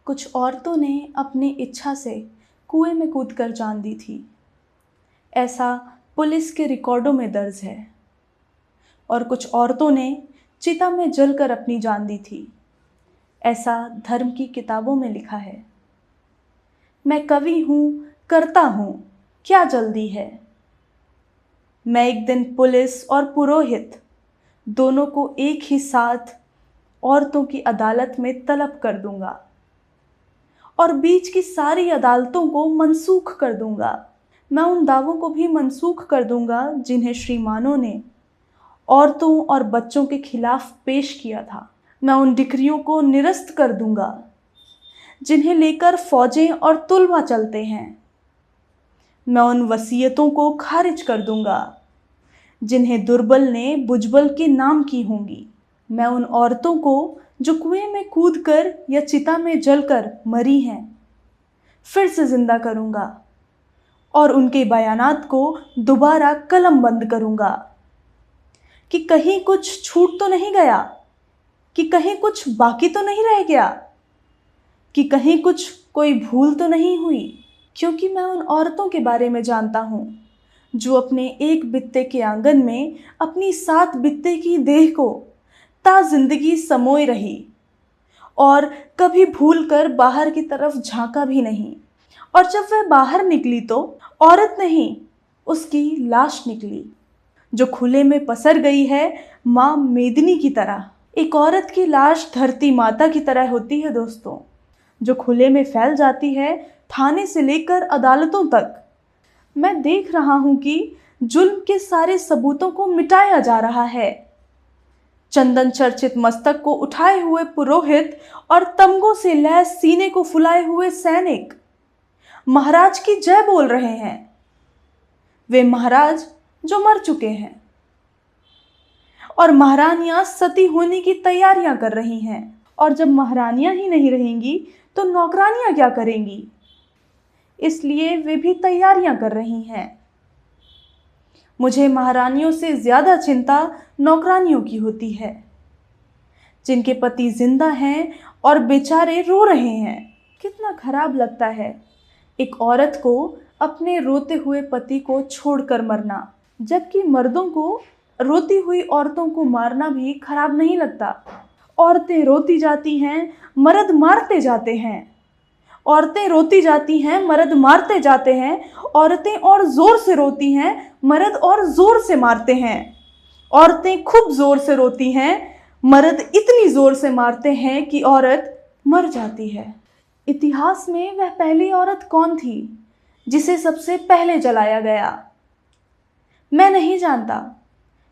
कुछ औरतों ने अपनी इच्छा से कुएं में कूदकर जान दी थी। ऐसा पुलिस के रिकॉर्डों में दर्ज है। और कुछ औरतों ने चिता में जलकर अपनी जान दी थी। ऐसा धर्म की किताबों में लिखा है। मैं कवि हूँ, करता हूँ, क्या जल्दी है। मैं एक दिन पुलिस और पुरोहित दोनों को एक ही साथ औरतों की अदालत में तलब कर दूंगा और बीच की सारी अदालतों को मनसूख कर दूंगा। मैं उन दावों को भी मनसूख कर दूंगा जिन्हें श्रीमानों ने औरतों और बच्चों के खिलाफ पेश किया था। मैं उन डिक्रियों को निरस्त कर दूंगा जिन्हें लेकर फौजें और तुलवा चलते हैं। मैं उन वसीयतों को खारिज कर दूंगा जिन्हें दुर्बल ने बुजबल के नाम की होंगी। मैं उन औरतों को जो कुएं में कूदकर या चिता में जलकर मरी हैं फिर से जिंदा करूंगा और उनके बयानात को दोबारा कलम बंद करूंगा कि कहीं कुछ छूट तो नहीं गया, कि कहीं कुछ बाकी तो नहीं रह गया, कि कहीं कुछ कोई भूल तो नहीं हुई। क्योंकि मैं उन औरतों के बारे में जानता हूँ जो अपने एक बित्ते के आंगन में अपनी 7 बित्ते की देह को ता जिंदगी समोए रही और कभी भूल कर बाहर की तरफ झांका भी नहीं। और जब वह बाहर निकली तो औरत नहीं, उसकी लाश निकली जो खुले में पसर गई है माँ मेदिनी की तरह। एक औरत की लाश धरती माता की तरह होती है दोस्तों, जो खुले में फैल जाती है थाने से लेकर अदालतों तक। मैं देख रहा हूं कि जुल्म के सारे सबूतों को मिटाया जा रहा है। चंदन चर्चित मस्तक को उठाए हुए पुरोहित और तमगों से लैस सीने को फुलाए हुए सैनिक महाराज की जय बोल रहे हैं। वे महाराज जो मर चुके हैं और महारानियां सती होने की तैयारियां कर रही हैं। और जब महारानियां ही नहीं रहेंगी तो नौकरानियां क्या करेंगी, इसलिए वे भी तैयारियां कर रही हैं। मुझे महारानियों से ज्यादा चिंता नौकरानियों की होती है जिनके पति जिंदा हैं और बेचारे रो रहे हैं। कितना खराब लगता है एक औरत को अपने रोते हुए पति को छोड़कर मरना, जबकि मर्दों को रोती हुई औरतों को मारना भी खराब नहीं लगता। औरतें रोती जाती हैं, मर्द मारते जाते हैं। औरतें रोती जाती हैं, मर्द मारते जाते हैं। औरतें और जोर से रोती हैं, मर्द और जोर से मारते हैं। औरतें खूब जोर से रोती हैं, मर्द इतनी जोर से मारते हैं कि औरत मर जाती है। इतिहास में वह पहली औरत कौन थी जिसे सबसे पहले जलाया गया? मैं नहीं जानता,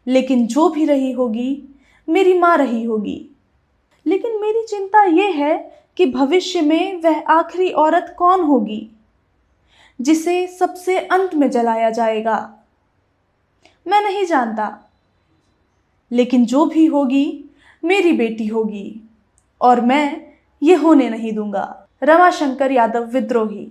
लेकिन जो भी रही होगी मेरी माँ रही होगी। लेकिन मेरी चिंता यह है कि भविष्य में वह आखिरी औरत कौन होगी जिसे सबसे अंत में जलाया जाएगा। मैं नहीं जानता, लेकिन जो भी होगी मेरी बेटी होगी और मैं ये होने नहीं दूंगा। रमाशंकर यादव, विद्रोही।